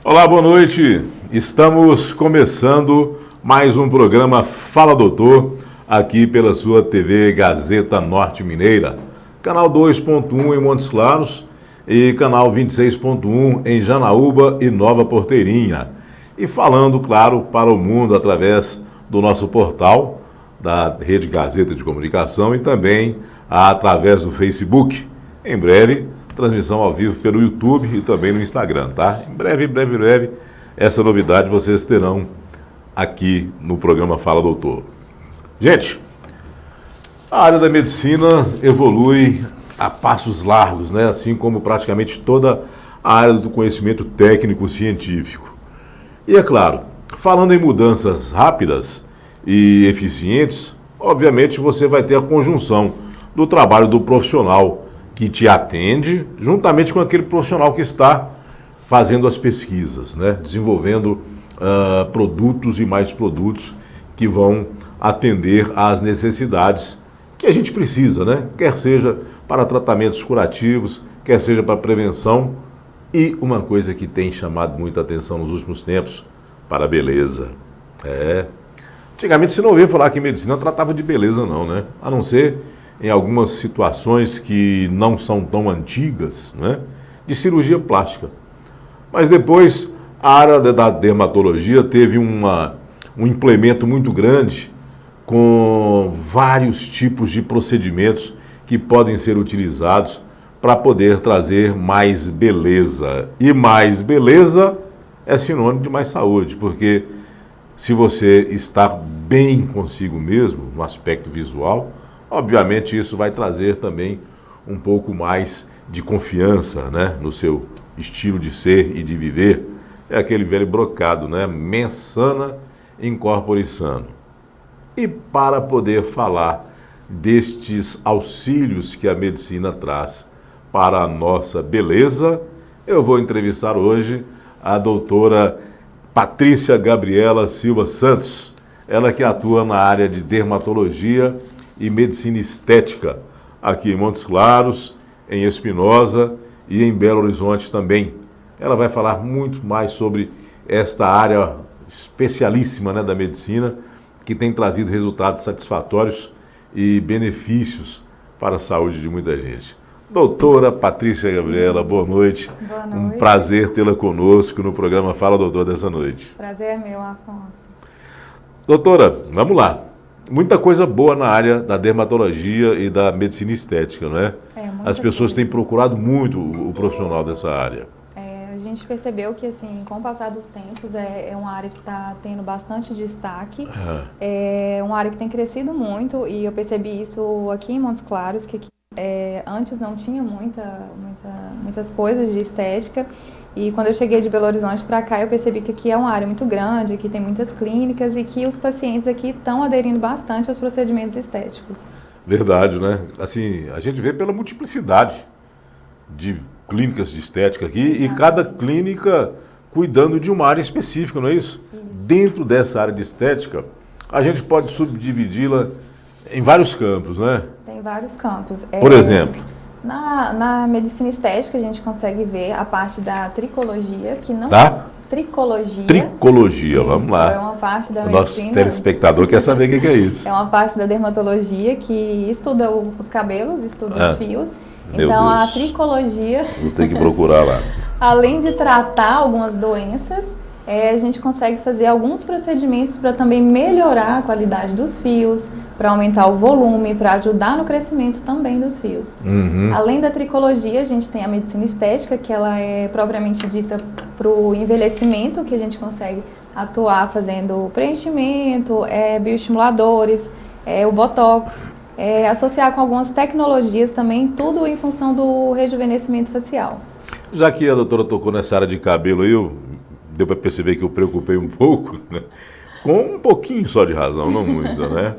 Olá, boa noite. Estamos começando mais um programa Fala Doutor, aqui pela sua TV Gazeta Norte Mineira, canal 2.1 em Montes Claros e canal 26.1 em Janaúba e Nova Porteirinha. E falando, claro, para o mundo através do nosso portal da Rede Gazeta de Comunicação e também através do Facebook. Em breve, transmissão ao vivo pelo YouTube e também no Instagram, tá? Em breve, essa novidade vocês terão aqui no programa Fala Doutor. Gente, a área da medicina evolui a passos largos, né? Assim como praticamente toda a área do conhecimento técnico-científico. E é claro, falando em mudanças rápidas e eficientes, obviamente você vai ter a conjunção do trabalho do profissional que te atende, juntamente com aquele profissional que está fazendo as pesquisas, né? Desenvolvendo produtos e mais produtos que vão atender às necessidades que a gente precisa, né? Quer seja para tratamentos curativos, quer seja para prevenção e uma coisa que tem chamado muita atenção nos últimos tempos, para a beleza. Antigamente você não ouvia falar que medicina tratava de beleza não, né? A não ser em algumas situações que não são tão antigas, né? De cirurgia plástica. Mas depois a área da dermatologia teve um implemento muito grande com vários tipos de procedimentos que podem ser utilizados para poder trazer mais beleza. E mais beleza é sinônimo de mais saúde, porque se você está bem consigo mesmo, no aspecto visual, obviamente isso vai trazer também um pouco mais de confiança, né, no seu estilo de ser e de viver. É aquele velho brocado, né? Mens sana in corpore sano. E para poder falar destes auxílios que a medicina traz para a nossa beleza, eu vou entrevistar hoje a doutora Patrícia Gabriela Silva Santos, ela que atua na área de dermatologia e medicina estética, aqui em Montes Claros, em Espinosa e em Belo Horizonte também. Ela vai falar muito mais sobre esta área especialíssima, né, da medicina, que tem trazido resultados satisfatórios e benefícios para a saúde de muita gente. Doutora Patrícia Gabriela, boa noite. Boa noite. Um prazer tê-la conosco no programa Fala Doutor dessa noite. Prazer é meu, Afonso. Doutora, vamos lá. Muita coisa boa na área da dermatologia e da medicina estética, não é? As pessoas têm procurado muito o profissional dessa área. A gente percebeu que, assim, com o passar dos tempos, é uma área que está tendo bastante destaque. É uma área que tem crescido muito e eu percebi isso aqui em Montes Claros, que aqui, antes não tinha muitas coisas de estética. E quando eu cheguei de Belo Horizonte para cá, eu percebi que aqui é uma área muito grande, que tem muitas clínicas e que os pacientes aqui estão aderindo bastante aos procedimentos estéticos. Verdade, né? Assim, a gente vê pela multiplicidade de clínicas de estética aqui e cada clínica cuidando de uma área específica, não é isso? Dentro dessa área de estética, a gente pode subdividi-la em vários campos, né? Tem vários campos. Por exemplo? Na medicina estética, a gente consegue ver a parte da tricologia, que não... Tricologia. Tricologia, vamos lá. É uma parte da medicina. Nosso telespectador quer saber o que é isso. É uma parte da dermatologia que estuda os cabelos, estuda os fios. Então, a tricologia... Vou ter que procurar lá. Além de tratar algumas doenças, a gente consegue fazer alguns procedimentos para também melhorar a qualidade dos fios, para aumentar o volume, para ajudar no crescimento também dos fios. Além da tricologia, a gente tem a medicina estética, que ela é propriamente dita para o envelhecimento, que a gente consegue atuar fazendo preenchimento, bioestimuladores, o botox, associar com algumas tecnologias também, tudo em função do rejuvenescimento facial. Já que a doutora tocou nessa área de cabelo aí, deu para perceber que eu preocupei um pouco, né? Com um pouquinho só de razão, não muito, né?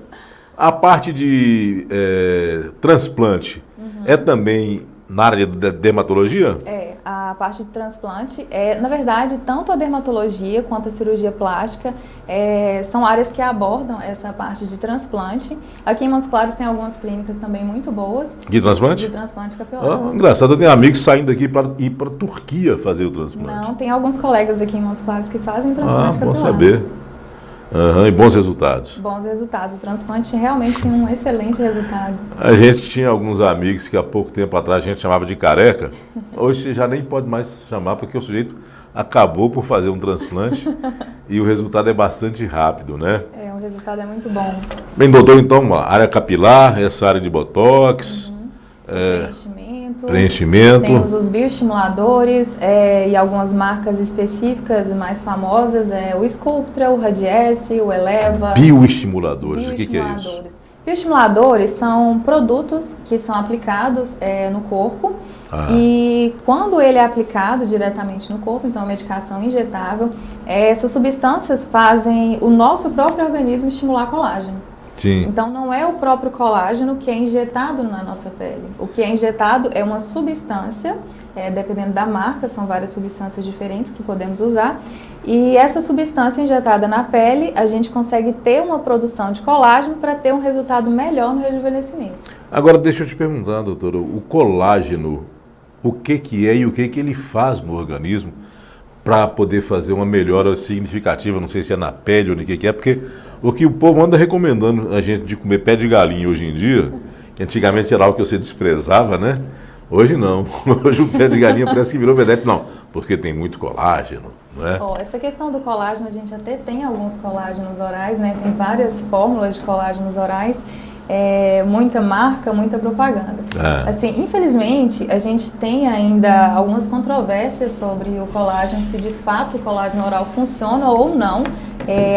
A parte de transplante é também na área da dermatologia? A A parte de transplante, na verdade, tanto a dermatologia quanto a cirurgia plástica são áreas que abordam essa parte de transplante. Aqui em Montes Claros tem algumas clínicas também muito boas. De transplante? De transplante capilar. Engraçado, eu tenho amigos saindo daqui para ir para a Turquia fazer o transplante. Não, tem alguns colegas aqui em Montes Claros que fazem transplante capilar. Bom saber. E bons resultados. Bons resultados. O transplante realmente tem um excelente resultado. A gente tinha alguns amigos que há pouco tempo atrás a gente chamava de careca. Hoje você já nem pode mais chamar porque o sujeito acabou por fazer um transplante e o resultado é bastante rápido, né? O resultado é muito bom. Bem, doutor, então, área capilar, essa área de botox, preenchimento. Temos os bioestimuladores e algumas marcas específicas mais famosas, o Sculptra, o Radiesse, o Eleva. Bioestimuladores, o que é isso? Bioestimuladores são produtos que são aplicados no corpo e quando ele é aplicado diretamente no corpo, então a medicação injetável, essas substâncias fazem o nosso próprio organismo estimular colágeno. Sim. Então não é o próprio colágeno que é injetado na nossa pele. O que é injetado é uma substância, dependendo da marca, são várias substâncias diferentes que podemos usar. E essa substância injetada na pele, a gente consegue ter uma produção de colágeno para ter um resultado melhor no rejuvenescimento. Agora deixa eu te perguntar, doutora, o colágeno, o que é e o que ele faz no organismo para poder fazer uma melhora significativa, não sei se é na pele ou no que é, porque o que o povo anda recomendando a gente de comer pé de galinha hoje em dia, que antigamente era algo que você desprezava, né? Hoje não. Hoje o pé de galinha parece que virou vedete. Não, porque tem muito colágeno, né? Essa questão do colágeno, a gente até tem alguns colágenos orais, né? Tem várias fórmulas de colágenos orais. Muita marca, muita propaganda. Assim, infelizmente, a gente tem ainda algumas controvérsias sobre o colágeno, se de fato o colágeno oral funciona ou não,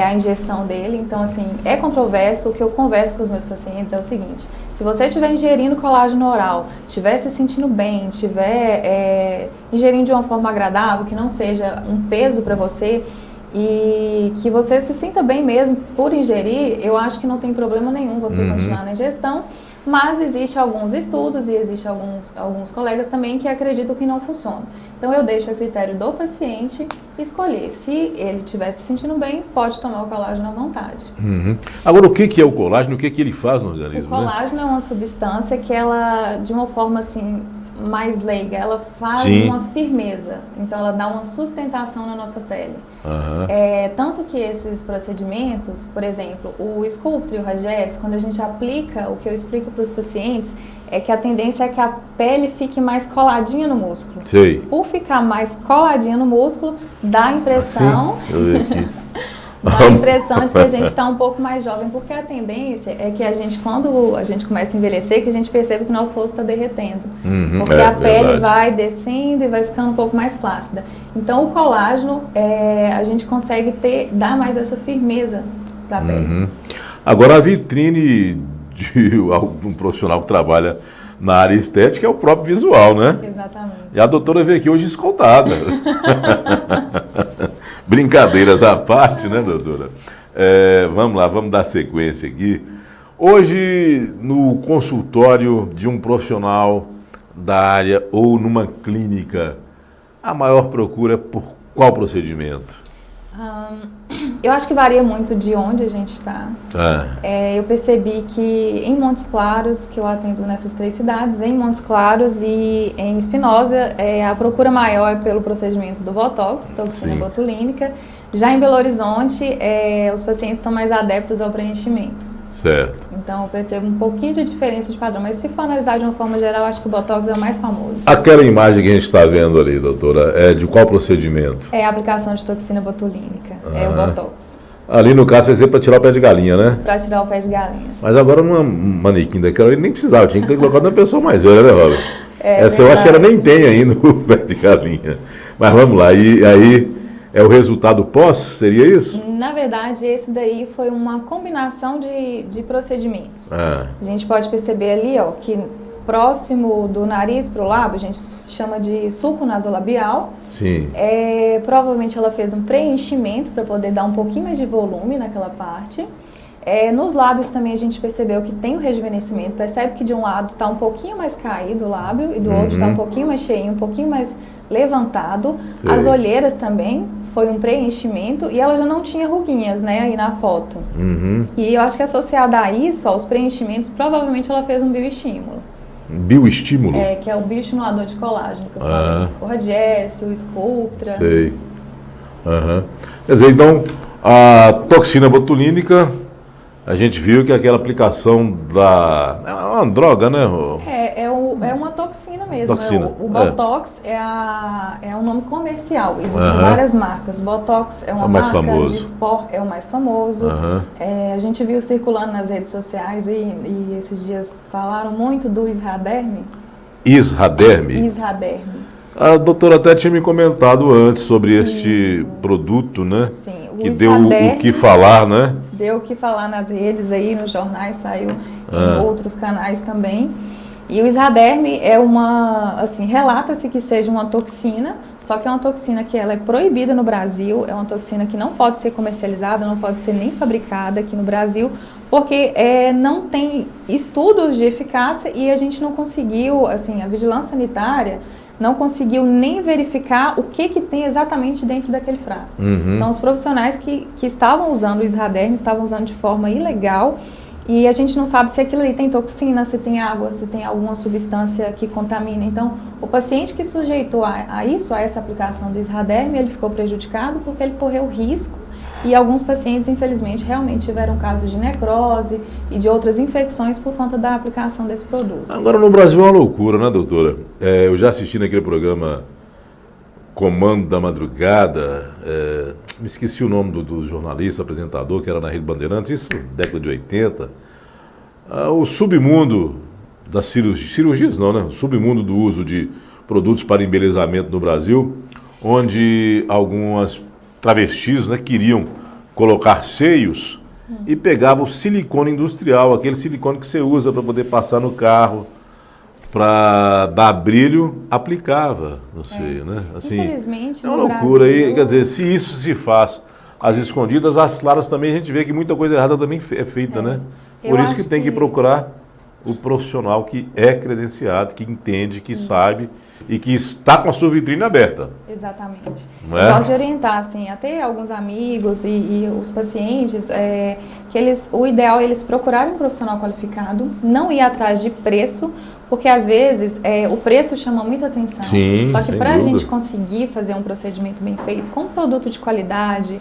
a ingestão dele. Então, assim, é controverso. O que eu converso com os meus pacientes é o seguinte: se você estiver ingerindo colágeno oral, estiver se sentindo bem, estiver ingerindo de uma forma agradável, que não seja um peso para você, e que você se sinta bem mesmo por ingerir, eu acho que não tem problema nenhum você continuar na ingestão, mas existem alguns estudos e existem alguns colegas também que acreditam que não funciona. Então eu deixo a critério do paciente escolher. Se ele estiver se sentindo bem, pode tomar o colágeno à vontade. Agora, o que é o colágeno? O que ele faz no organismo? O colágeno é uma substância que ela, de uma forma assim mais leiga, ela faz uma firmeza, então ela dá uma sustentação na nossa pele. Tanto que esses procedimentos, por exemplo, o Sculptra e o Radiesse, quando a gente aplica, o que eu explico para os pacientes é que a tendência é que a pele fique mais coladinha no músculo. Sei. Por ficar mais coladinha no músculo, dá a impressão... Eu vi aqui. Dá a impressão de que a gente está um pouco mais jovem, porque a tendência é que a gente, quando a gente começa a envelhecer, que a gente percebe que o nosso rosto está derretendo. Porque a pele vai descendo e vai ficando um pouco mais flácida. Então o colágeno, a gente consegue dar mais essa firmeza da pele. Agora a vitrine de um profissional que trabalha na área estética é o próprio visual, né? Exatamente. E a doutora veio aqui hoje escoltada. Brincadeiras à parte, né, doutora? Vamos lá, vamos dar sequência aqui. Hoje, no consultório de um profissional da área ou numa clínica, a maior procura por qual procedimento? Eu acho que varia muito de onde a gente está. Eu percebi que em Montes Claros, que eu atendo nessas 3 cidades, em Montes Claros e em Espinosa, a procura maior é pelo procedimento do Botox, toxina botulínica. Já em Belo Horizonte, os pacientes estão mais adeptos ao preenchimento. Certo. Então eu percebo um pouquinho de diferença de padrão, mas se for analisar de uma forma geral, acho que o Botox é o mais famoso. Aquela imagem que a gente está vendo ali, doutora, é de qual procedimento? É a aplicação de toxina botulínica, é o Botox. Ali no caso vai ser para tirar o pé de galinha, né? Para tirar o pé de galinha. Mas agora numa manequim daquela ali nem precisava, tinha que ter colocado na pessoa mais velha, né, Robert? Essa eu acho que ela nem tem ainda o pé de galinha. Mas vamos lá, e aí é o resultado pós, seria isso? Na verdade, esse daí foi uma combinação de procedimentos. A gente pode perceber ali, ó, que próximo do nariz para o lábio, a gente chama de sulco nasolabial. Sim. Provavelmente ela fez um preenchimento para poder dar um pouquinho mais de volume naquela parte. Nos lábios também a gente percebeu que tem o rejuvenescimento. Percebe que de um lado está um pouquinho mais caído o lábio e do outro está um pouquinho mais cheio, um pouquinho mais levantado, Sei. as olheiras também, foi um preenchimento e ela já não tinha ruguinhas, né, aí na foto. Uhum. E eu acho que associada a isso, aos preenchimentos, provavelmente ela fez um bioestímulo. Bioestímulo? Que é o bioestimulador de colágeno que eu falei. O Radiesse, o Sculptra. Sei. Uhum. Quer dizer, então, a toxina botulínica, a gente viu que aquela aplicação é uma droga, né? É uma toxina mesmo. Toxina. O Botox é um nome comercial. Existem várias marcas. Botox é uma mais marca, famoso. Dysport é o mais famoso. A gente viu circulando nas redes sociais e esses dias falaram muito do Israderme. Israderme? Israderme. A doutora até tinha me comentado antes sobre este produto, né? Sim, que deu o que falar, né? Deu o que falar nas redes aí, nos jornais, saiu em outros canais também. E o Israderme é relata-se que seja uma toxina, só que é uma toxina que ela é proibida no Brasil, é uma toxina que não pode ser comercializada, não pode ser nem fabricada aqui no Brasil, porque não tem estudos de eficácia e a gente não conseguiu, a vigilância sanitária não conseguiu nem verificar o que tem exatamente dentro daquele frasco. Então, os profissionais que estavam usando o Israderme estavam usando de forma ilegal e a gente não sabe se aquilo ali tem toxina, se tem água, se tem alguma substância que contamina. Então, o paciente que sujeitou a essa aplicação do Israderme, ele ficou prejudicado porque ele correu risco e alguns pacientes, infelizmente, realmente tiveram casos de necrose e de outras infecções por conta da aplicação desse produto. Agora, no Brasil é uma loucura, né, doutora? Eu já assisti naquele programa Comando da Madrugada, me esqueci o nome do jornalista, apresentador, que era na Rede Bandeirantes, isso década de 80. O submundo das cirurgias não, né? O submundo do uso de produtos para embelezamento no Brasil, onde algumas travestis, né, queriam colocar seios e pegavam o silicone industrial, aquele silicone que você usa para poder passar no carro, para dar brilho, aplicava no seio, né? Infelizmente, é uma loucura aí, quer dizer, se isso se faz às escondidas, às claras também a gente vê que muita coisa errada também é feita, né? Por isso que tem que procurar o profissional que é credenciado, que entende, que sabe e que está com a sua vitrine aberta. Exatamente. Não Eu é? gosto de orientar, até alguns amigos e os pacientes, que o ideal é eles procurarem um profissional qualificado, não ir atrás de preço, porque às vezes o preço chama muita atenção. Sim, só que sem para a dúvida. gente conseguir fazer um procedimento bem feito, com produto de qualidade,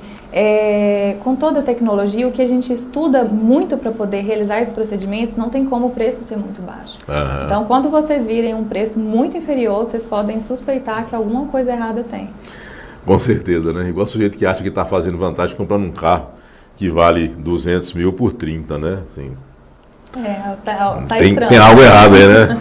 com toda a tecnologia, o que a gente estuda muito para poder realizar esses procedimentos, não tem como o preço ser muito baixo. Então, quando vocês virem um preço muito inferior, vocês podem suspeitar que alguma coisa errada tem. Com certeza, né? Igual o sujeito que acha que está fazendo vantagem comprando um carro que vale 200 mil por 30, né? Assim, Estranho. tem algo errado aí, né?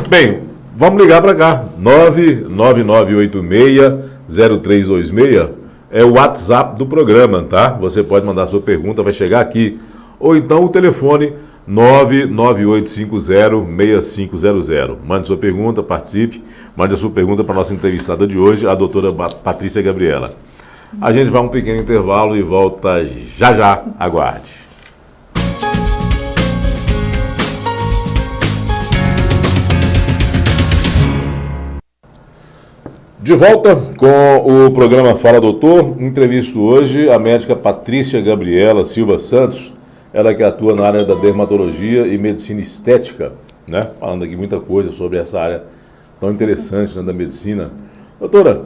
Bem, vamos ligar para cá. 99986-0326 é o WhatsApp do programa, tá? Você pode mandar sua pergunta, vai chegar aqui. Ou então o telefone 99850-6500. Mande sua pergunta, participe. Mande a sua pergunta para a nossa entrevistada de hoje, a doutora Patrícia Gabriela. A gente vai a um pequeno intervalo e volta já já. Aguarde. De volta com o programa Fala Doutor. Entrevisto hoje a médica Patrícia Gabriela Silva Santos, ela que atua na área da dermatologia e medicina estética, né? Falando aqui muita coisa sobre essa área tão interessante, né, da medicina. Doutora,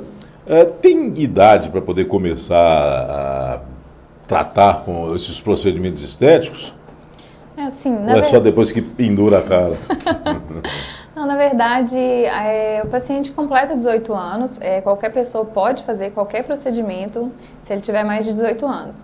tem idade para poder começar a tratar com esses procedimentos estéticos? Ou é só depois que pendura a cara? Não, na verdade, o paciente completa 18 anos, qualquer pessoa pode fazer qualquer procedimento se ele tiver mais de 18 anos.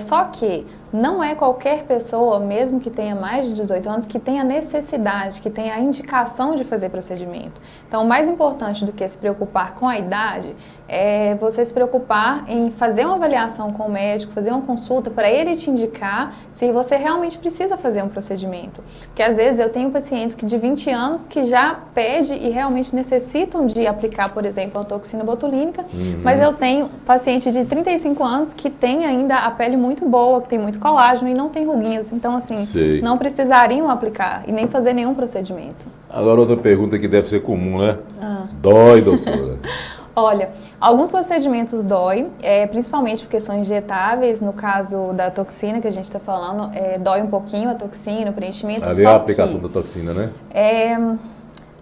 Só que não é qualquer pessoa, mesmo que tenha mais de 18 anos, que tenha necessidade, que tenha a indicação de fazer procedimento. Então, o mais importante do que se preocupar com a idade é você se preocupar em fazer uma avaliação com o médico, fazer uma consulta para ele te indicar se você realmente precisa fazer um procedimento. Porque às vezes eu tenho pacientes que de 20 anos que já pedem e realmente necessitam de aplicar, por exemplo, a toxina botulínica, mas eu tenho paciente de 35 anos que tem ainda a pele muito boa, que tem muito colágeno e não tem ruguinhas. Então, assim, não precisariam aplicar e nem fazer nenhum procedimento. Agora, outra pergunta que deve ser comum, né? Dói, doutora? Olha, alguns procedimentos doem, principalmente porque são injetáveis. No caso da toxina que a gente está falando, dói um pouquinho a toxina, o preenchimento. Ali é a aplicação da toxina, né?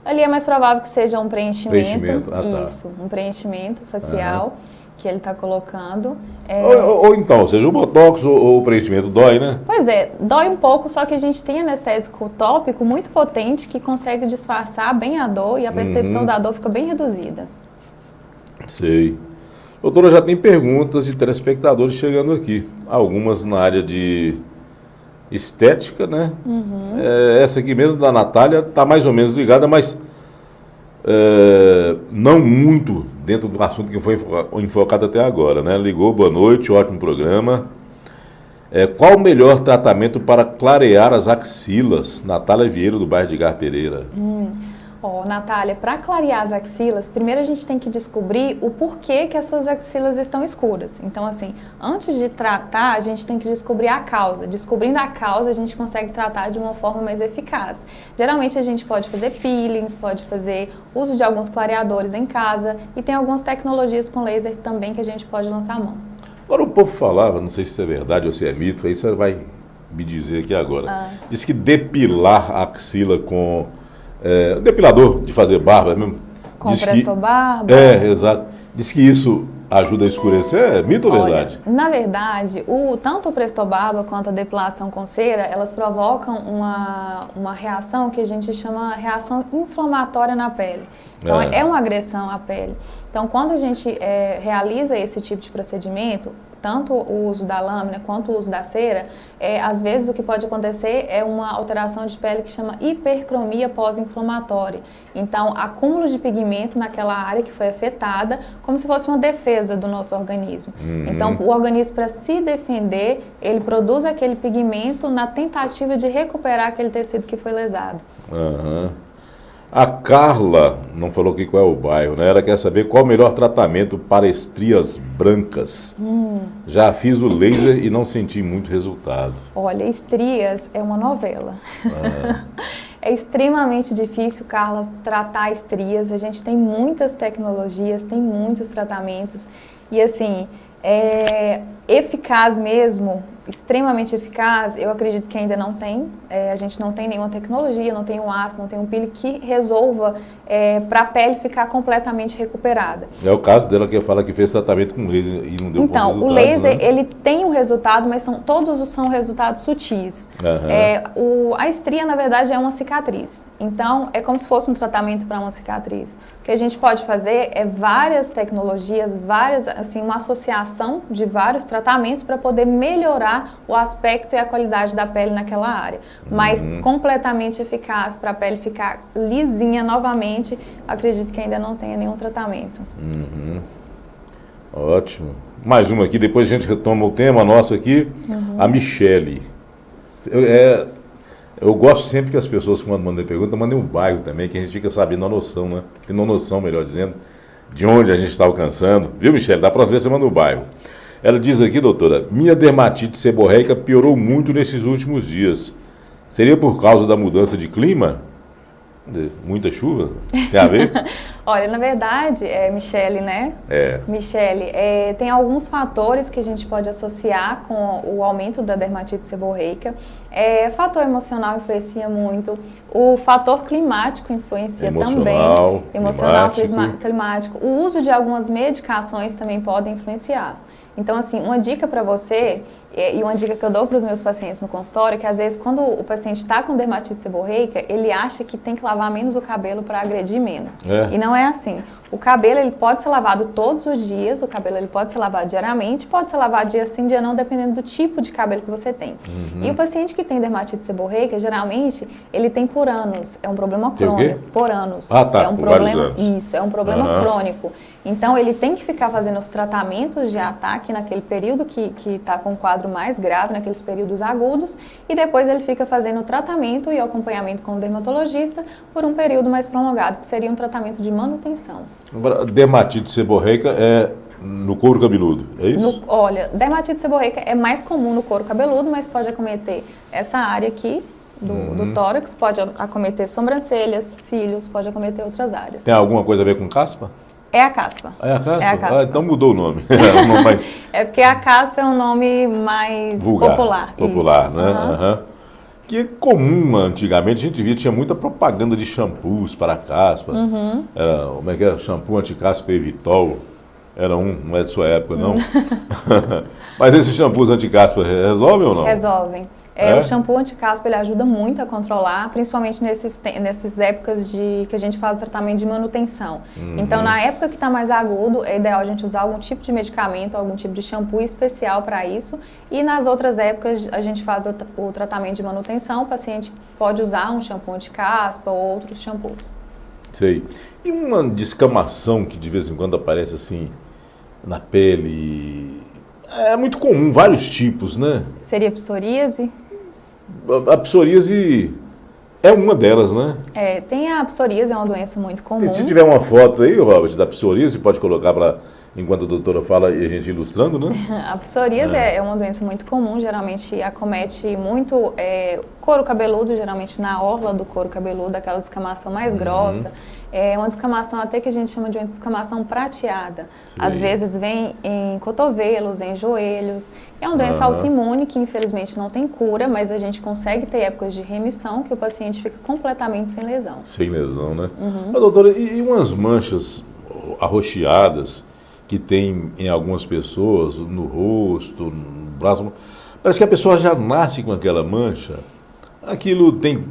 Ali é mais provável que seja um preenchimento. Tá. Isso, um preenchimento facial que ele está colocando. Ou então, seja o botox ou o preenchimento dói, né? Pois é, dói um pouco, só que a gente tem anestésico tópico muito potente que consegue disfarçar bem a dor e a percepção da dor fica bem reduzida. Sei. Doutora, já tem perguntas de telespectadores chegando aqui. Algumas na área de estética, né? Essa aqui mesmo da Natália está mais ou menos ligada, mas não muito dentro do assunto que foi enfocado até agora, né? Ligou, boa noite, ótimo programa. Qual o melhor tratamento para clarear as axilas? Natália Vieira, do bairro de Gar Pereira. Natália, para clarear as axilas, primeiro a gente tem que descobrir o porquê que as suas axilas estão escuras. Então, assim, antes de tratar, a gente tem que descobrir a causa. Descobrindo a causa, a gente consegue tratar de uma forma mais eficaz. Geralmente, a gente pode fazer peelings, pode fazer uso de alguns clareadores em casa e tem algumas tecnologias com laser também que a gente pode lançar a mão. Agora, o povo falava, não sei se isso é verdade ou se é mito, aí você vai me dizer aqui agora. Diz que depilar a axila com... depilador de fazer barba mesmo. Com Presto Barba. Exato. Diz que isso ajuda a escurecer. É mito ou verdade? Na verdade, tanto o Presto Barba quanto a depilação com cera, elas provocam uma reação que a gente chama reação inflamatória na pele. Então, é uma agressão à pele. Então, quando a gente realiza esse tipo de procedimento, tanto o uso da lâmina quanto o uso da cera, às vezes o que pode acontecer é uma alteração de pele que chama hipercromia pós-inflamatória. Então, acúmulo de pigmento naquela área que foi afetada, como se fosse uma defesa do nosso organismo. Então, o organismo, para se defender, ele produz aquele pigmento na tentativa de recuperar aquele tecido que foi lesado. A Carla não falou aqui qual é o bairro, né? Ela quer saber qual o melhor tratamento para estrias brancas. Já fiz o laser e não senti muito resultado. Olha, estrias é uma novela. É extremamente difícil, Carla, tratar estrias. A gente tem muitas tecnologias, tem muitos tratamentos. E assim, eficaz mesmo, extremamente eficaz, eu acredito que ainda não tem. A gente não tem nenhuma tecnologia, não tem um ácido, não tem um peeling que resolva para a pele ficar completamente recuperada. É o caso dela que fala que fez tratamento com laser e não deu bons resultados. Então, o laser, ele tem um resultado, mas todos são resultados sutis. A estria, na verdade, é uma cicatriz. Então, é como se fosse um tratamento para uma cicatriz. O que a gente pode fazer é várias tecnologias, uma associação de vários tratamentos para poder melhorar o aspecto e a qualidade da pele naquela área. Mas completamente eficaz para a pele ficar lisinha novamente, acredito que ainda não tenha nenhum tratamento. Ótimo. Mais uma aqui, depois a gente retoma o tema nosso aqui. A Michele. Eu gosto sempre que as pessoas, quando mandam pergunta, mandem um bairro também, que a gente fica sabendo a noção, né? Tendo noção, melhor dizendo, de onde a gente está alcançando. Viu, Michele? Da próxima vez você manda um bairro. Ela diz aqui, doutora, minha dermatite seborreica piorou muito nesses últimos dias. Seria por causa da mudança de clima? Muita chuva? Tem a ver? Olha, na verdade, Michele, né? Michele, tem alguns fatores que a gente pode associar com o aumento da dermatite seborreica. Fator emocional influencia muito. O fator climático influencia também. Emocional, climático. O uso de algumas medicações também podem influenciar. Então, assim, uma dica para você, e uma dica que eu dou para os meus pacientes no consultório, é que às vezes quando o paciente está com dermatite seborreica, ele acha que tem que lavar menos o cabelo para agredir menos. E não é assim. O cabelo, ele pode ser lavado todos os dias, o cabelo ele pode ser lavado diariamente, pode ser lavado dia sim, dia não, dependendo do tipo de cabelo que você tem. E o paciente que tem dermatite seborreica, geralmente, ele tem por anos. É um problema crônico. Por anos. Tá. É um problema, isso, é um problema crônico. Então, ele tem que ficar fazendo os tratamentos de ataque naquele período que está com um quadro mais grave, naqueles períodos agudos, e depois ele fica fazendo o tratamento e o acompanhamento com o dermatologista por um período mais prolongado, que seria um tratamento de manutenção. Agora, dermatite seborreica No couro cabeludo, é isso? Olha, dermatite seborreica é mais comum no couro cabeludo, mas pode acometer essa área aqui do tórax, pode acometer sobrancelhas, cílios, pode acometer outras áreas. Tem alguma coisa a ver com caspa? É a caspa. É a caspa? É a caspa. Ah, então mudou o nome. É porque a caspa é um nome mais vulgar, popular. Popular, isso. né? Uhum. Que é comum antigamente, a gente via, tinha muita propaganda de shampoos para caspa. Era, como é que é? Shampoo anti-caspa Evitol. Era não é de sua época, não? Mas esses shampoos anti-caspa resolvem ou não? Resolvem. O shampoo anti-caspa ele ajuda muito a controlar, principalmente nessas épocas que a gente faz o tratamento de manutenção. Então, na época que está mais agudo, é ideal a gente usar algum tipo de medicamento, algum tipo de shampoo especial para isso. E nas outras épocas, a gente faz o tratamento de manutenção, o paciente pode usar um shampoo anti-caspa ou outros shampoos. Sei. E uma descamação que de vez em quando aparece assim na pele, é muito comum, vários tipos, né? Seria psoríase? A psoríase é uma delas, né? Tem a psoríase, é uma doença muito comum. E se tiver uma foto aí, Robert, da psoríase, pode colocar para enquanto a doutora fala e a gente ilustrando, né? A psoríase é uma doença muito comum, geralmente acomete muito couro cabeludo, geralmente na orla do couro cabeludo, aquela descamação mais grossa. É uma descamação até que a gente chama de uma descamação prateada. Sim. Às vezes vem em cotovelos, em joelhos. É uma doença autoimune que infelizmente não tem cura, mas a gente consegue ter épocas de remissão que o paciente fica completamente sem lesão. Sem lesão, né? Mas, doutora, e umas manchas arroxeadas que tem em algumas pessoas, no rosto, no braço? Parece que a pessoa já nasce com aquela mancha. Aquilo tem...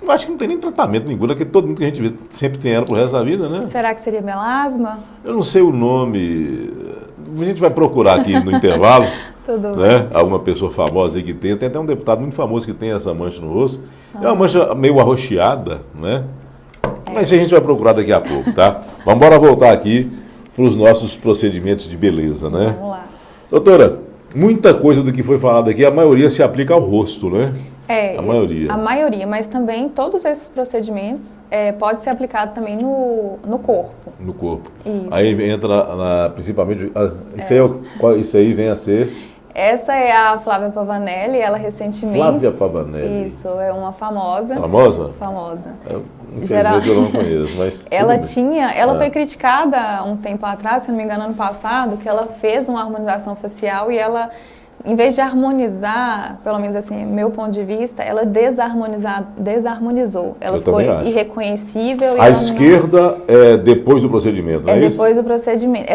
Eu acho que não tem nem tratamento nenhum, porque todo mundo que a gente vê sempre tem ela pro resto da vida, né? Será que seria melasma? Eu não sei o nome. A gente vai procurar aqui no intervalo. Tudo né? bem. Alguma pessoa famosa aí que tem. Tem até um deputado muito famoso que tem essa mancha no rosto. É uma mancha meio arroxeada, né? Mas isso a gente vai procurar daqui a pouco, tá? Vamos embora voltar aqui para os nossos procedimentos de beleza, né? Vamos lá. Doutora, muita coisa do que foi falado aqui, a maioria se aplica ao rosto, né? A maioria, mas também todos esses procedimentos podem ser aplicados também no corpo. No corpo. Isso. Aí entra principalmente... Isso aí vem a ser... Essa é a Flávia Pavanelli, ela recentemente... Flávia Pavanelli. Isso, é uma famosa. Famosa? Famosa. Infelizmente eu não conheço, mas... Ela foi criticada um tempo atrás, se não me engano, ano passado, que ela fez uma harmonização facial e ela... Em vez de harmonizar, pelo menos assim, meu ponto de vista, ela desarmonizou. Ela ficou irreconhecível. A esquerda é depois do procedimento, não é isso? Depois do procedimento.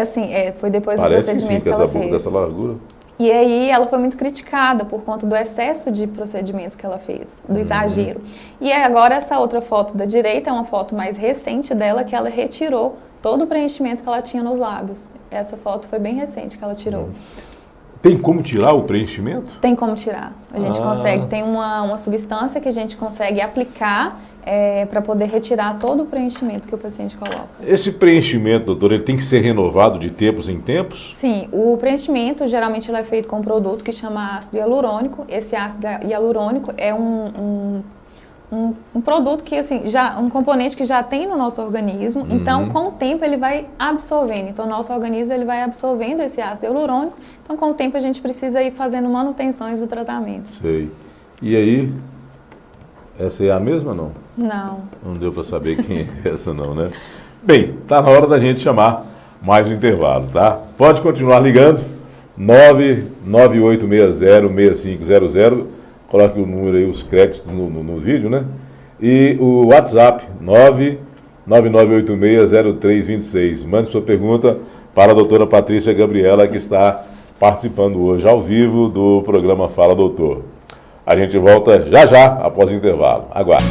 Foi depois do procedimento que ela fez. Parece dessa largura. E aí ela foi muito criticada por conta do excesso de procedimentos que ela fez, do exagero. E agora essa outra foto da direita é uma foto mais recente dela, que ela retirou todo o preenchimento que ela tinha nos lábios. Essa foto foi bem recente que ela tirou. Tem como tirar o preenchimento? Tem como tirar. A gente consegue. Tem uma substância que a gente consegue aplicar para poder retirar todo o preenchimento que o paciente coloca. Esse preenchimento, doutor, ele tem que ser renovado de tempos em tempos? Sim. O preenchimento, geralmente, ele é feito com um produto que chama ácido hialurônico. Esse ácido hialurônico é um produto que, assim, um componente que já tem no nosso organismo, então, com o tempo, ele vai absorvendo. Então, o nosso organismo, ele vai absorvendo esse ácido hialurônico. Então, com o tempo, a gente precisa ir fazendo manutenções do tratamento. Sei. E aí, essa é a mesma, não? Não. Não deu para saber quem é essa, não, né? Bem, tá na hora da gente chamar mais um intervalo, tá? Pode continuar ligando, 99860-6500. Coloque o número aí, os créditos no vídeo, né? E o WhatsApp, 999860326. Mande sua pergunta para a doutora Patrícia Gabriela, que está participando hoje ao vivo do programa Fala Doutor. A gente volta já após o intervalo. Aguarde.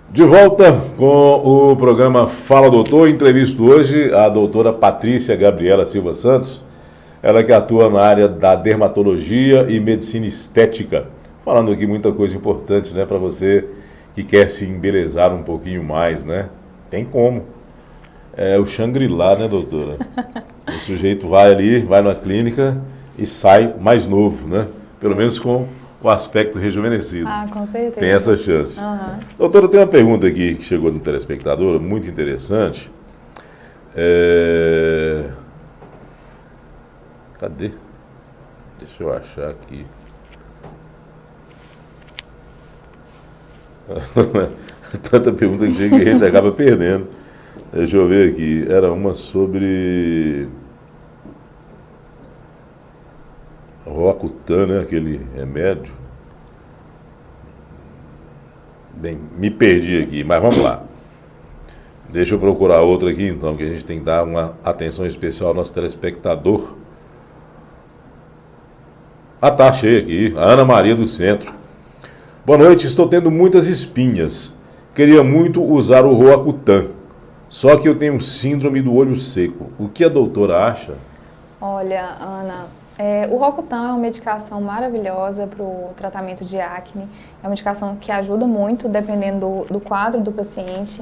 De volta com o programa Fala Doutor. Entrevisto hoje a doutora Patrícia Gabriela Silva Santos, ela que atua na área da dermatologia e medicina estética. Falando aqui muita coisa importante, né, para você que quer se embelezar um pouquinho mais, né? Tem como. É o Shangri-La, né, doutora? O sujeito vai ali, vai na clínica e sai mais novo, né? Pelo menos com o aspecto rejuvenescido. Ah, com certeza. Tem essa chance. Uhum. Doutora, tem uma pergunta aqui que chegou do telespectador, muito interessante. Cadê? Deixa eu achar aqui. Tanta pergunta que chega que a gente acaba perdendo. Deixa eu ver aqui. Era uma sobre Roacutan, né? Aquele remédio. Bem, me perdi aqui, mas vamos lá. Deixa eu procurar outra aqui, então, que a gente tem que dar uma atenção especial ao nosso telespectador. Ah, tá, achei aqui. A Ana Maria do Centro. Boa noite, estou tendo muitas espinhas. Queria muito usar o Roacutan, só que eu tenho síndrome do olho seco. O que a doutora acha? Olha, Ana, o Roacutan é uma medicação maravilhosa para o tratamento de acne. É uma medicação que ajuda muito, dependendo do quadro do paciente.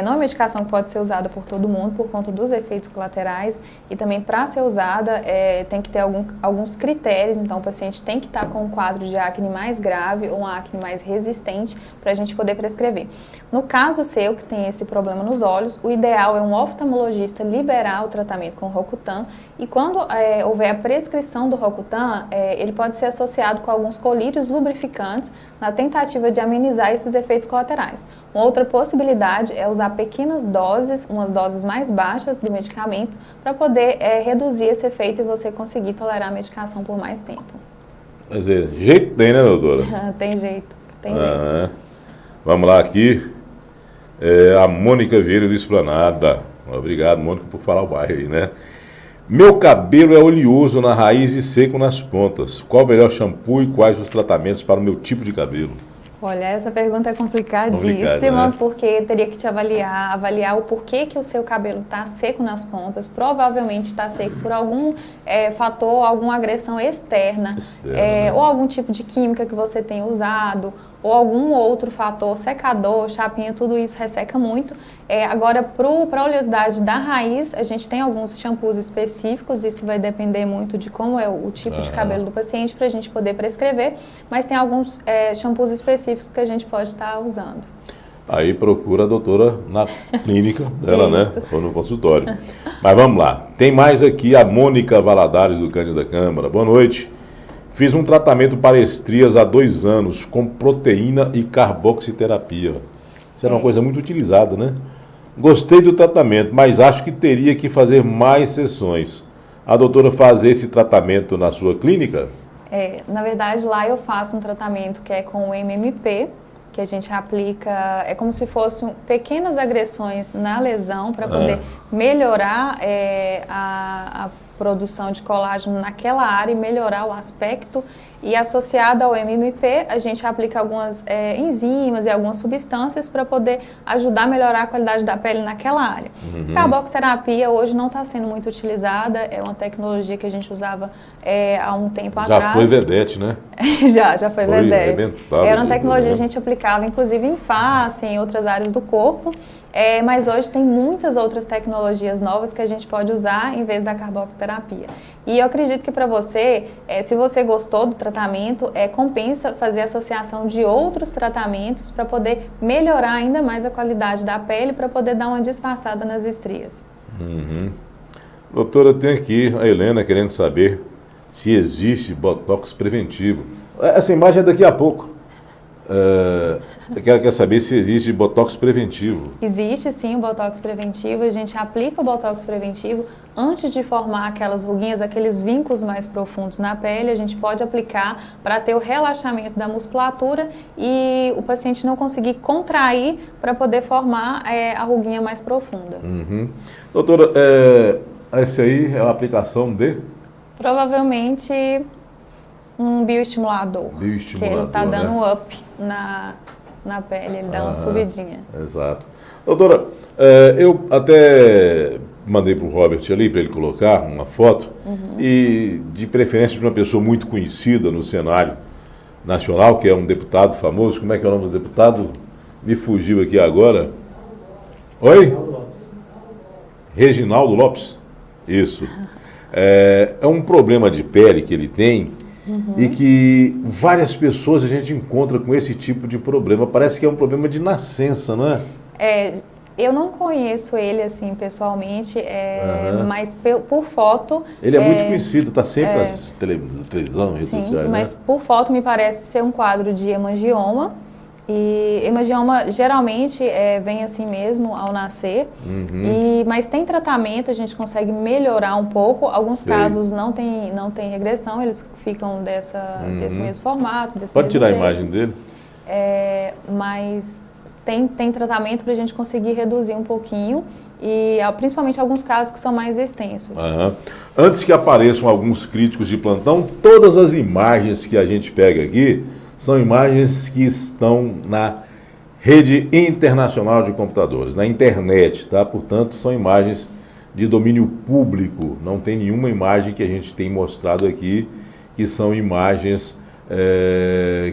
Não é uma medicação que pode ser usada por todo mundo por conta dos efeitos colaterais e também para ser usada tem que ter alguns critérios, então o paciente tem que estar com um quadro de acne mais grave ou uma acne mais resistente para a gente poder prescrever. No caso seu, que tem esse problema nos olhos, o ideal é um oftalmologista liberar o tratamento com o Roacutan e quando houver a prescrição do Roacutan, ele pode ser associado com alguns colírios lubrificantes na tentativa de amenizar esses efeitos colaterais. Uma outra possibilidade é usar pequenas doses, umas doses mais baixas do medicamento, para poder reduzir esse efeito e você conseguir tolerar a medicação por mais tempo. Quer dizer, jeito tem, né, doutora? Tem jeito, tem jeito. Vamos lá aqui. A Mônica Vieira do Esplanada. Obrigado, Mônica, por falar o bairro aí, né? Meu cabelo é oleoso na raiz e seco nas pontas. Qual o melhor shampoo e quais os tratamentos para o meu tipo de cabelo? Olha, essa pergunta é complicadíssima, né? Porque teria que te avaliar o porquê que o seu cabelo está seco nas pontas. Provavelmente está seco por algum fator, alguma agressão externa, né? ou algum tipo de química que você tem usado, ou algum outro fator, secador, chapinha, tudo isso resseca muito. Agora, para a oleosidade da raiz, a gente tem alguns shampoos específicos, isso vai depender muito de como é o tipo de cabelo do paciente para a gente poder prescrever, mas tem alguns shampoos específicos que a gente pode estar usando. Aí procura a doutora na clínica dela, né? Ou no consultório. Mas vamos lá. Tem mais aqui a Mônica Valadares do Cândido da Câmara. Boa noite. Fiz um tratamento para estrias há 2 anos com proteína e carboxiterapia. Isso era uma coisa muito utilizada, né? Gostei do tratamento, mas acho que teria que fazer mais sessões. A doutora faz esse tratamento na sua clínica? Na verdade, lá eu faço um tratamento que é com o MMP, que a gente aplica, é como se fossem pequenas agressões na lesão para poder melhorar a produção de colágeno naquela área e melhorar o aspecto. E associado ao MMP, a gente aplica algumas enzimas e algumas substâncias para poder ajudar a melhorar a qualidade da pele naquela área. A carboxiterapia hoje não está sendo muito utilizada, é uma tecnologia que a gente usava há um tempo atrás. Já foi vedete, né? já foi vedete. Era uma tecnologia que a gente aplicava, inclusive em face, em outras áreas do corpo. Mas hoje tem muitas outras tecnologias novas que a gente pode usar em vez da carboxiterapia. E eu acredito que para você, se você gostou do tratamento, compensa fazer associação de outros tratamentos para poder melhorar ainda mais a qualidade da pele, para poder dar uma disfarçada nas estrias. Doutora, tem aqui a Helena querendo saber se existe botox preventivo. Essa imagem é daqui a pouco. Quer saber se existe botox preventivo. Existe sim o botox preventivo, a gente aplica o botox preventivo antes de formar aquelas ruguinhas, aqueles vincos mais profundos na pele, a gente pode aplicar para ter o relaxamento da musculatura e o paciente não conseguir contrair para poder formar a ruguinha mais profunda. Doutora, essa aí é a aplicação de? Provavelmente um bioestimulador. Que ele está dando um up na pele, ele dá uma subidinha. Exato. Doutora, eu até mandei para o Robert ali, para ele colocar uma foto, e de preferência de uma pessoa muito conhecida no cenário nacional, que é um deputado famoso. Como é que é o nome do deputado? Me fugiu aqui agora. Oi? Reginaldo Lopes. Isso. É um problema de pele que ele tem, e que várias pessoas a gente encontra com esse tipo de problema. Parece que é um problema de nascença, não é? Eu não conheço ele assim pessoalmente, mas por foto... Ele é muito conhecido, está sempre nas televisão, redes sociais, mas né? por foto me parece ser um quadro de hemangioma. E hemangioma geralmente vem assim mesmo ao nascer, mas tem tratamento, a gente consegue melhorar um pouco. Alguns casos não tem regressão, eles ficam desse mesmo formato, desse Pode mesmo tirar jeito. a imagem dele? Mas tem tratamento para a gente conseguir reduzir um pouquinho, e principalmente alguns casos que são mais extensos. Antes que apareçam alguns críticos de plantão, todas as imagens que a gente pega aqui são imagens que estão na rede internacional de computadores, na internet, tá? Portanto, são imagens de domínio público. Não tem nenhuma imagem que a gente tem mostrado aqui que são imagens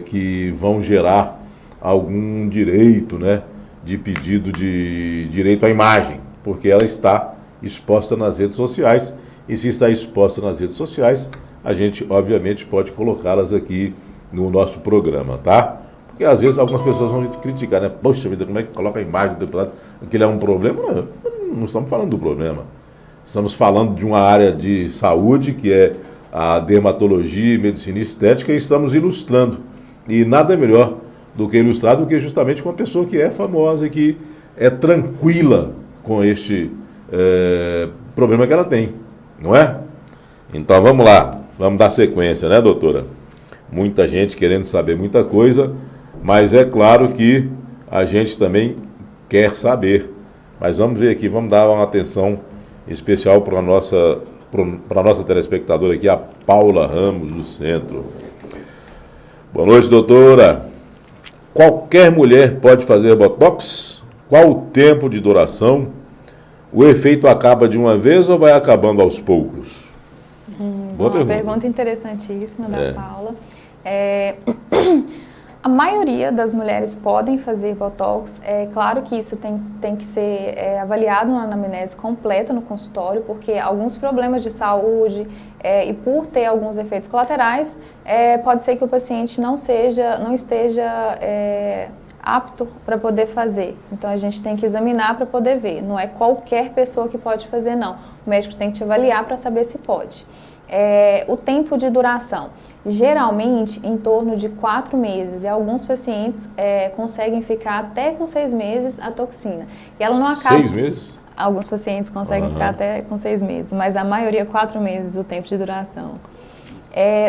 que vão gerar algum direito, né, de pedido de direito à imagem, porque ela está exposta nas redes sociais, e se está exposta nas redes sociais, a gente, obviamente, pode colocá-las aqui no nosso programa, tá? Porque às vezes algumas pessoas vão criticar, né? Poxa vida, como é que coloca a imagem do deputado? Aquilo é um problema? Não estamos falando do problema. Estamos falando de uma área de saúde, que é a dermatologia e medicina estética, e estamos ilustrando. E nada melhor do que ilustrar do que justamente com uma pessoa que é famosa e que é tranquila com este problema que ela tem, não é? Então vamos lá, vamos dar sequência, né, doutora? Muita gente querendo saber muita coisa, mas é claro que a gente também quer saber. Mas vamos ver aqui, vamos dar uma atenção especial para a nossa telespectadora aqui, a Paula Ramos, do Centro. Boa noite, doutora. Qualquer mulher pode fazer botox? Qual o tempo de duração? O efeito acaba de uma vez ou vai acabando aos poucos? Uma pergunta interessantíssima da Paula. A maioria das mulheres podem fazer botox. É claro que isso tem que ser avaliado na anamnese completa no consultório, porque alguns problemas de saúde e por ter alguns efeitos colaterais, pode ser que o paciente não esteja apto para poder fazer. Então a gente tem que examinar para poder ver. Não é qualquer pessoa que pode fazer, não. O médico tem que te avaliar para saber se pode. O tempo de duração, geralmente em torno de 4 meses, e alguns pacientes conseguem ficar até com 6 meses a toxina. E ela não acaba... 6 meses? Alguns pacientes conseguem ficar até com 6 meses, mas a maioria 4 meses o tempo de duração.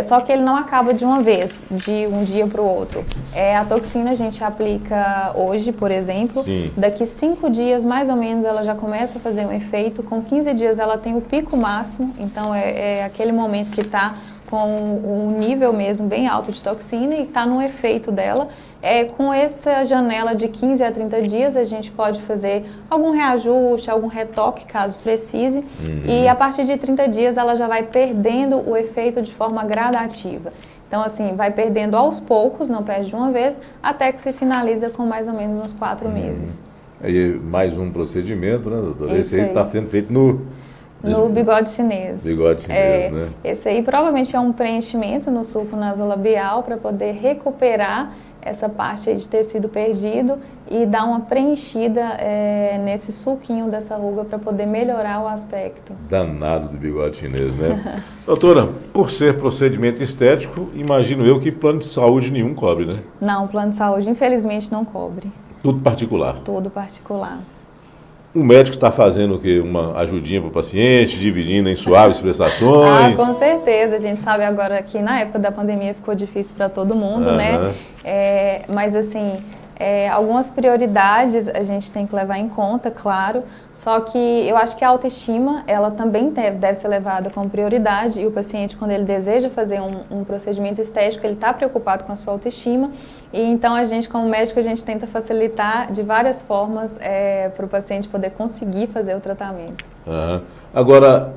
Só que ele não acaba de uma vez, de um dia para o outro. A toxina a gente aplica hoje, por exemplo. Sim. Daqui 5 dias, mais ou menos, ela já começa a fazer um efeito. Com 15 dias ela tem o pico máximo, então é aquele momento que está com um nível mesmo bem alto de toxina e está no efeito dela. Com essa janela de 15 a 30 dias, a gente pode fazer algum reajuste, algum retoque, caso precise. E a partir de 30 dias, ela já vai perdendo o efeito de forma gradativa. Então, assim, vai perdendo aos poucos, não perde de uma vez, até que se finaliza com mais ou menos uns 4 meses. Aí mais um procedimento, né, doutora? Esse aí está sendo feito no bigode chinês. Bigode chinês, né? Esse aí provavelmente é um preenchimento no sulco nasolabial para poder recuperar essa parte aí de tecido perdido e dar uma preenchida nesse sulquinho dessa ruga para poder melhorar o aspecto. Danado do bigode chinês, né? Doutora, por ser procedimento estético, imagino eu que plano de saúde nenhum cobre, né? Não, plano de saúde infelizmente não cobre. Tudo particular? Tudo particular. O médico está fazendo o quê? Uma ajudinha para o paciente, dividindo em suaves prestações? Com certeza. A gente sabe agora que na época da pandemia ficou difícil para todo mundo, né? Mas assim, algumas prioridades a gente tem que levar em conta, claro. Só que eu acho que a autoestima, ela também deve ser levada como prioridade. E o paciente, quando ele deseja fazer um procedimento estético, ele está preocupado com a sua autoestima. E então a gente, como médico, a gente tenta facilitar de várias formas para o paciente poder conseguir fazer o tratamento. Agora,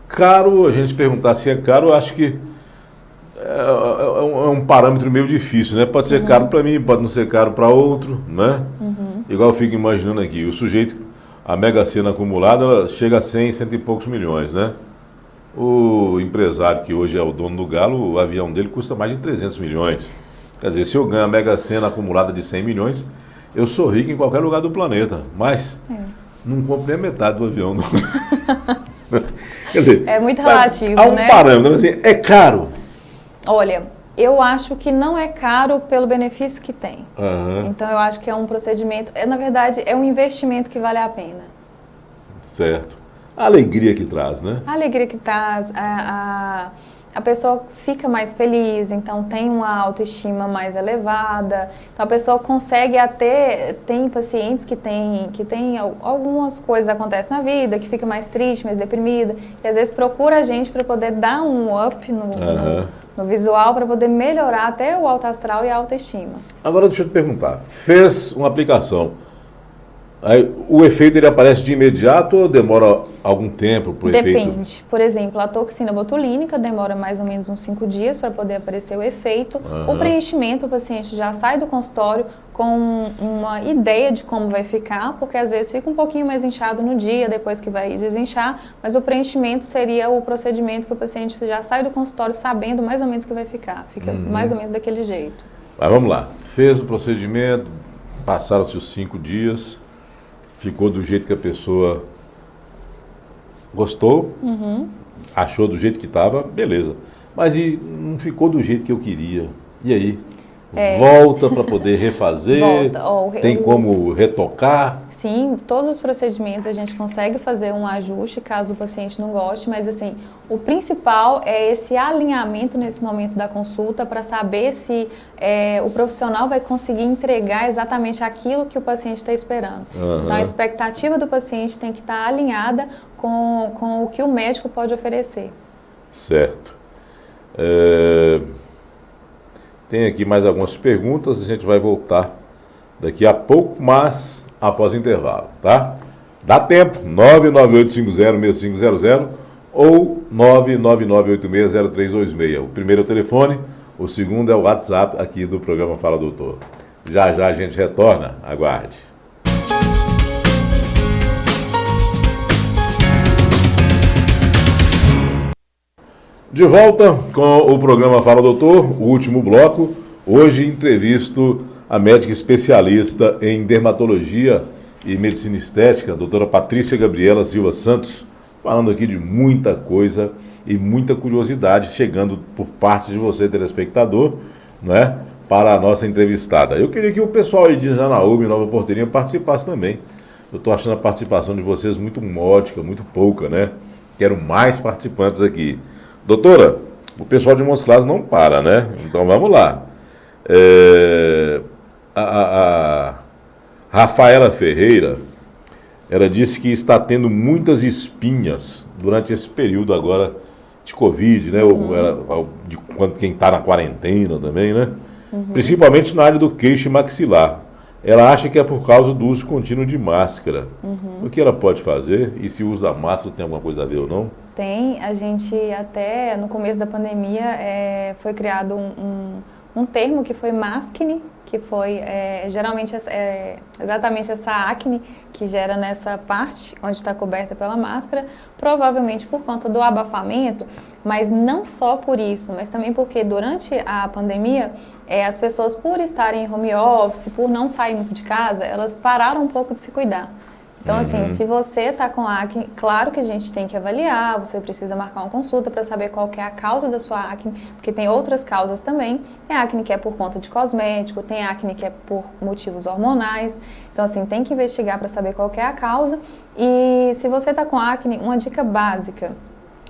caro, a gente perguntar se é caro, eu acho que é um parâmetro meio difícil, né? Pode ser caro para mim, pode não ser caro para outro, né? Igual eu fico imaginando aqui, o sujeito, a Mega Sena acumulada, ela chega a 100 e poucos milhões, né? O empresário que hoje é o dono do Galo, o avião dele custa mais de 300 milhões. Quer dizer, se eu ganho a Mega Sena acumulada de 100 milhões, eu sou rico em qualquer lugar do planeta. Mas não compro nem a metade do avião. Quer dizer, é muito relativo, há um né? parâmetro, assim, é caro. Olha, eu acho que não é caro pelo benefício que tem. Então, eu acho que é um procedimento... na verdade, é um investimento que vale a pena. Certo. A alegria que traz, né? A alegria que traz, a pessoa fica mais feliz, então tem uma autoestima mais elevada. Então, a pessoa consegue até... Tem pacientes que tem algumas coisas que acontecem na vida, que fica mais triste, mais deprimida. E, às vezes, procura a gente para poder dar um up no visual, para poder melhorar até o alto astral e a autoestima. Agora, deixa eu te perguntar. Fez uma aplicação. Aí, o efeito ele aparece de imediato ou demora algum tempo para o efeito? Depende. Por exemplo, a toxina botulínica demora mais ou menos uns 5 dias para poder aparecer o efeito. O preenchimento, o paciente já sai do consultório com uma ideia de como vai ficar, porque às vezes fica um pouquinho mais inchado no dia, depois que vai desinchar, mas o preenchimento seria o procedimento que o paciente já sai do consultório sabendo mais ou menos que vai ficar. Fica mais ou menos daquele jeito. Mas vamos lá. Fez o procedimento, passaram-se os 5 dias... Ficou do jeito que a pessoa gostou, achou do jeito que estava, beleza. Mas e não ficou do jeito que eu queria. E aí? Volta para poder refazer? Tem como retocar? Sim, todos os procedimentos a gente consegue fazer um ajuste caso o paciente não goste, mas assim, o principal é esse alinhamento nesse momento da consulta para saber se o profissional vai conseguir entregar exatamente aquilo que o paciente está esperando. Então, a expectativa do paciente tem que estar alinhada com o que o médico pode oferecer. Certo. Tem aqui mais algumas perguntas, a gente vai voltar daqui a pouco, mas após o intervalo, tá? Dá tempo, 998506500 ou 999860326. O primeiro é o telefone, o segundo é o WhatsApp aqui do programa Fala Doutor. Já já a gente retorna, aguarde. De volta com o programa Fala Doutor, o último bloco. Hoje entrevisto a médica especialista em dermatologia e medicina estética, a doutora Patrícia Gabriela Silva Santos, falando aqui de muita coisa e muita curiosidade chegando por parte de você, telespectador, né, para a nossa entrevistada. Eu queria que o pessoal aí de Janaúba e Nova Porteirinha participasse também. Eu estou achando a participação de vocês muito módica, muito pouca, né? Quero mais participantes aqui. Doutora, o pessoal de Montes Claros não para, né? Então vamos lá. A Rafaela Ferreira, ela disse que está tendo muitas espinhas durante esse período agora de Covid, né? De quem está na quarentena também, né? Principalmente na área do queixo e maxilar. Ela acha que é por causa do uso contínuo de máscara. O que ela pode fazer? E se o uso da máscara tem alguma coisa a ver ou não? Tem, a gente até no começo da pandemia foi criado um termo que foi maskne, que foi geralmente exatamente essa acne que gera nessa parte onde está coberta pela máscara, provavelmente por conta do abafamento, mas não só por isso, mas também porque durante a pandemia as pessoas, por estarem em home office, por não sair muito de casa, elas pararam um pouco de se cuidar. Então, assim, se você está com acne, claro que a gente tem que avaliar, você precisa marcar uma consulta para saber qual que é a causa da sua acne, porque tem outras causas também. Tem acne que é por conta de cosmético, tem acne que é por motivos hormonais. Então, assim, tem que investigar para saber qual que é a causa. E se você está com acne, uma dica básica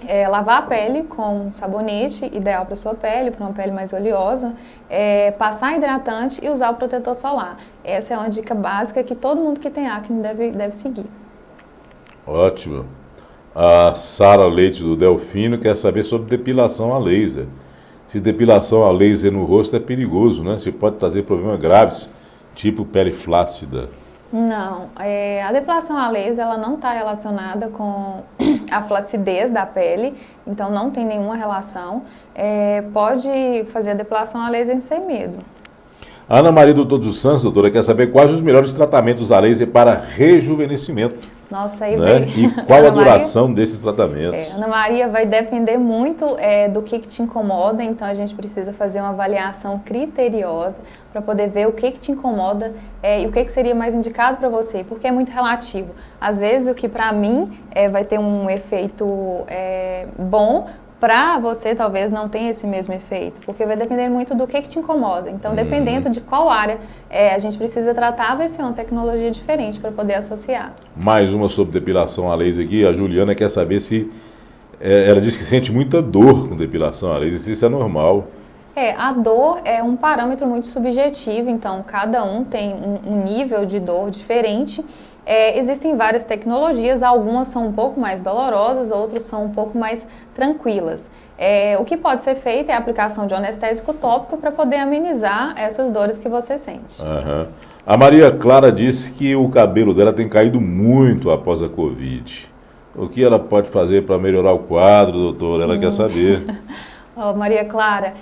é lavar a pele com sabonete, ideal para sua pele, para uma pele mais oleosa, passar hidratante e usar o protetor solar. Essa é uma dica básica que todo mundo que tem acne deve seguir. Ótimo. A Sara Leite do Delfino quer saber sobre depilação a laser. Se depilação a laser no rosto é perigoso, né? Se pode trazer problemas graves, tipo pele flácida. Não, a depilação a laser ela não está relacionada com a flacidez da pele, então não tem nenhuma relação. Pode fazer a depilação a laser sem medo. A Ana Maria do Todos os Santos, doutora, quer saber quais os melhores tratamentos a laser para rejuvenescimento. Nossa, aí né? E qual a duração desses tratamentos? Ana Maria, vai depender muito do que te incomoda, então a gente precisa fazer uma avaliação criteriosa para poder ver o que te incomoda e o que seria mais indicado para você, porque é muito relativo. Às vezes o que para mim vai ter um efeito bom, para você talvez não tenha esse mesmo efeito, porque vai depender muito do que te incomoda. Então, dependendo de qual área a gente precisa tratar, vai ser uma tecnologia diferente para poder associar. Mais uma sobre depilação a laser aqui. A Juliana quer saber se... ela diz que sente muita dor com depilação a laser, se isso é normal. A dor é um parâmetro muito subjetivo, então cada um tem um nível de dor diferente. Existem várias tecnologias, algumas são um pouco mais dolorosas, outras são um pouco mais tranquilas. O que pode ser feito é a aplicação de um anestésico tópico para poder amenizar essas dores que você sente. Uhum. A Maria Clara disse que o cabelo dela tem caído muito após a Covid. O que ela pode fazer para melhorar o quadro, doutor? Ela quer saber. Maria Clara,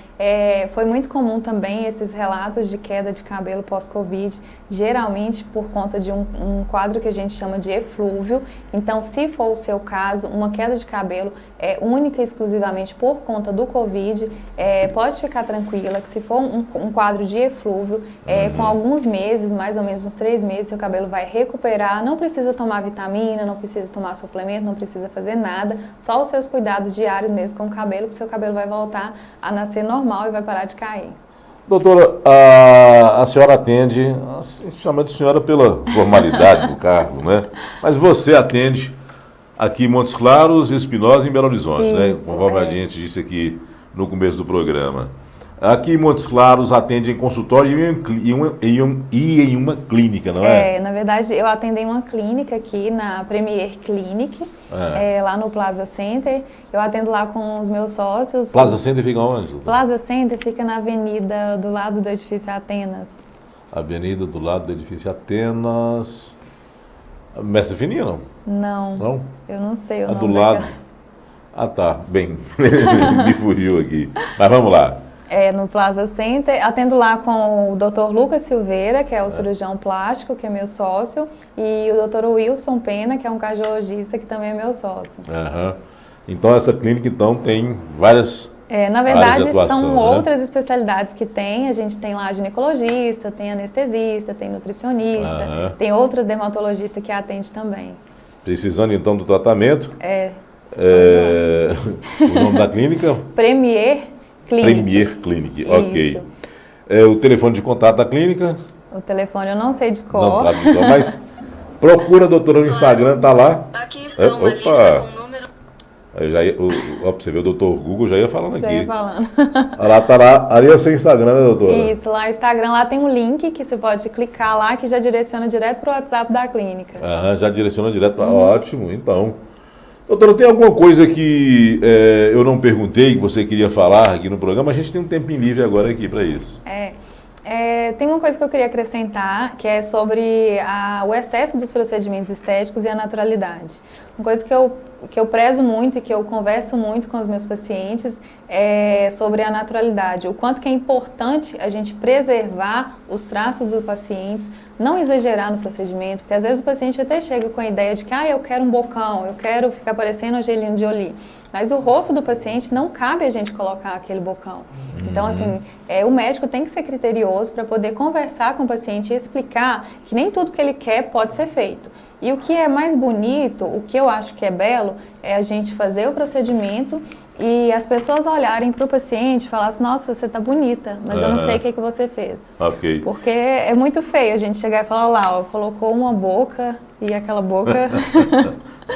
foi muito comum também esses relatos de queda de cabelo pós-Covid, geralmente por conta de um quadro que a gente chama de eflúvio. Então, se for o seu caso, uma queda de cabelo única e exclusivamente por conta do Covid, pode ficar tranquila que se for um quadro de eflúvio, com alguns meses, mais ou menos uns 3 meses, seu cabelo vai recuperar, não precisa tomar vitamina, não precisa tomar suplemento, não precisa fazer nada, só os seus cuidados diários mesmo com o cabelo, que seu cabelo vai voltar a nascer normal e vai parar de cair. Doutora, a senhora atende, chama de senhora pela formalidade do cargo, né? Mas você atende aqui em Montes Claros, Espinosa e em Belo Horizonte, isso, né? Conforme a gente disse aqui no começo do programa. Aqui em Montes Claros atende em consultório e em uma clínica, não é? Na verdade, eu atendo em uma clínica aqui na Premier Clinic, lá no Plaza Center. Eu atendo lá com os meus sócios. Plaza Center fica onde? Plaza Center fica na avenida do lado do edifício Atenas. Avenida do lado do edifício Atenas. Mestre Fininha, não? Não. Não? Eu não sei o nome do lado. daquela. Ah, tá. Bem, me fugiu aqui. Mas vamos lá. No Plaza Center, atendo lá com o Dr. Lucas Silveira, que é o cirurgião plástico, que é meu sócio, e o Dr. Wilson Pena, que é um cardiologista, que também é meu sócio. Uhum. Então, essa clínica, então, tem várias na verdade, atuação, são né? outras especialidades que tem. A gente tem lá ginecologista, tem anestesista, tem nutricionista, tem outras dermatologistas que atende também. Precisando, então, do tratamento? O nome da clínica? Premier Clinic. Premier Clinic, ok. O telefone de contato da clínica? O telefone eu não sei de cor. Não sabe de cor, mas procura a doutora no Instagram, tá lá. Aqui está uma lista com número... Você vê, o doutor Google já ia falando aqui. Já ia falando. Tá lá, ali é o seu Instagram, né, doutora? Isso, lá no Instagram, lá tem um link que você pode clicar lá, que já direciona direto para o WhatsApp da clínica. Já direciona direto para... Ótimo, então... Doutora, tem alguma coisa que eu não perguntei, que você queria falar aqui no programa? A gente tem um tempinho livre agora aqui para isso. Tem uma coisa que eu queria acrescentar, que é sobre o excesso dos procedimentos estéticos e a naturalidade. Uma coisa que eu prezo muito e que eu converso muito com os meus pacientes é sobre a naturalidade. O quanto que é importante a gente preservar os traços dos pacientes, não exagerar no procedimento, porque às vezes o paciente até chega com a ideia de que eu quero um bocão, eu quero ficar parecendo Angelina Jolie. Mas o rosto do paciente não cabe a gente colocar aquele bocão. Então, assim, o médico tem que ser criterioso para poder conversar com o paciente e explicar que nem tudo que ele quer pode ser feito. E o que é mais bonito, o que eu acho que é belo, é a gente fazer o procedimento e as pessoas olharem para o paciente e falar assim, nossa, você está bonita, mas eu não sei o que você fez. Ok. Porque é muito feio a gente chegar e falar, lá, colocou uma boca e aquela boca...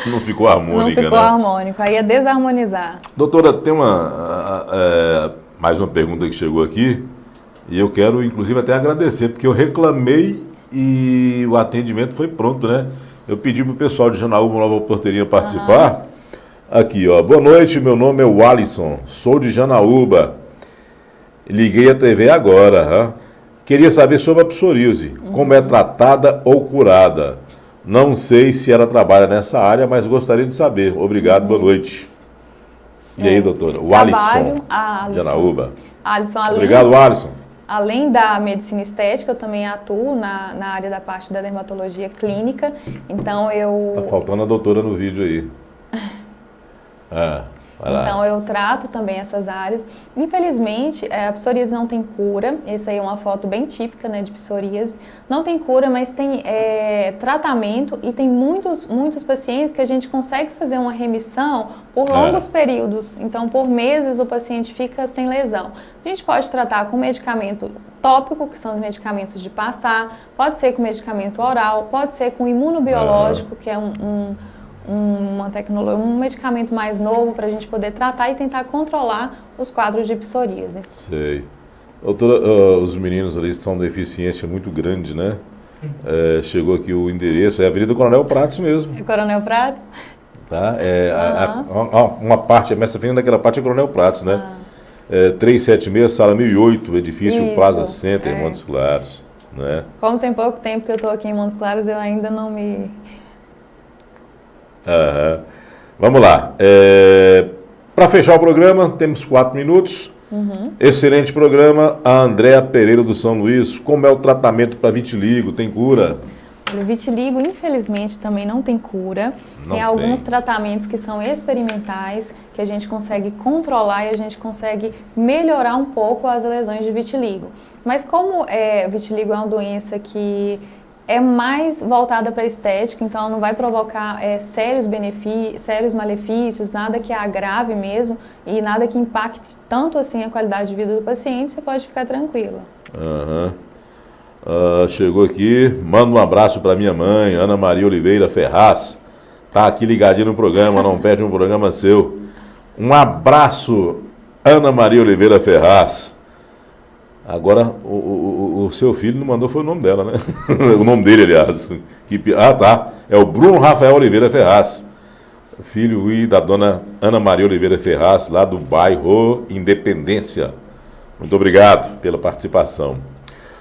Não ficou harmônica, não ficou harmônico, aí é desarmonizar. Doutora, tem mais uma pergunta que chegou aqui e eu quero, inclusive, até agradecer, porque eu reclamei e o atendimento foi pronto, né? Eu pedi para o pessoal de Janaúba, Nova Porteirinha, participar. Aqui, ó. Boa noite, meu nome é o Alisson, sou de Janaúba. Liguei a TV agora. Queria saber sobre a psoríase, como é tratada ou curada. Não sei se ela trabalha nessa área, mas gostaria de saber. Obrigado, boa noite. E aí, doutora? O Alisson, de Janaúba. Alisson, obrigado, Alisson. Além da medicina estética, eu também atuo na área da parte da dermatologia clínica. Então, Tá faltando a doutora no vídeo aí. Então, eu trato também essas áreas. Infelizmente, a psoríase não tem cura. Essa aí é uma foto bem típica, né, de psoríase. Não tem cura, mas tem tratamento e tem muitos pacientes que a gente consegue fazer uma remissão por longos períodos. Então, por meses, o paciente fica sem lesão. A gente pode tratar com medicamento tópico, que são os medicamentos de passar, pode ser com medicamento oral, pode ser com imunobiológico, que é um medicamento mais novo para a gente poder tratar e tentar controlar os quadros de psoríase. Sei. Doutora, os meninos ali estão com deficiência muito grande, né? Chegou aqui o endereço, é a Avenida Coronel Prates mesmo. É Coronel Prates? Tá? Uma parte, essa frente daquela parte é Coronel Prates, né? 376, sala 1008, edifício Isso, Plaza Center, em Montes Claros, né? Como tem pouco tempo que eu estou aqui em Montes Claros, eu ainda não me... Vamos lá. Para fechar o programa, temos 4 minutos. Excelente programa. A Andréa Pereira do São Luís. Como é o tratamento para vitiligo? Tem cura? O vitiligo, infelizmente, também não tem cura. Tem alguns tratamentos que são experimentais, que a gente consegue controlar e a gente consegue melhorar um pouco as lesões de vitiligo. Mas como vitiligo é uma doença que é mais voltada para a estética, então ela não vai provocar sérios malefícios, nada que agrave mesmo e nada que impacte tanto assim a qualidade de vida do paciente, você pode ficar tranquila. Chegou aqui, manda um abraço para minha mãe, Ana Maria Oliveira Ferraz. Tá aqui ligadinho no programa, não perde um programa seu. Um abraço, Ana Maria Oliveira Ferraz. Agora, o seu filho não mandou, foi o nome dela, né? O nome dele, aliás. Tá. É o Bruno Rafael Oliveira Ferraz. Filho da dona Ana Maria Oliveira Ferraz, lá do bairro Independência. Muito obrigado pela participação.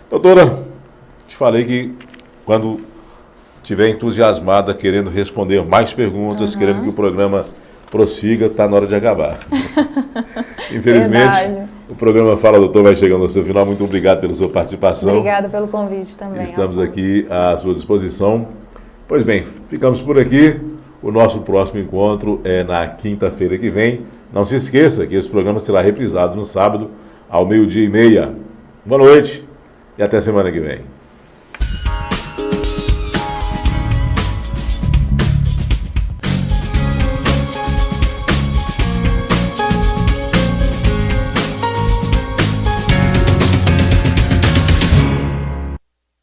Doutora, te falei que quando estiver entusiasmada, querendo responder mais perguntas, querendo que o programa prossiga, está na hora de acabar. Infelizmente, verdade. O programa Fala Doutor vai chegando ao seu final. Muito obrigado pela sua participação. Obrigada pelo convite também. Estamos aqui à sua disposição. Pois bem, ficamos por aqui. O nosso próximo encontro é na quinta-feira que vem. Não se esqueça que esse programa será reprisado no sábado, ao 12:30. Boa noite e até semana que vem.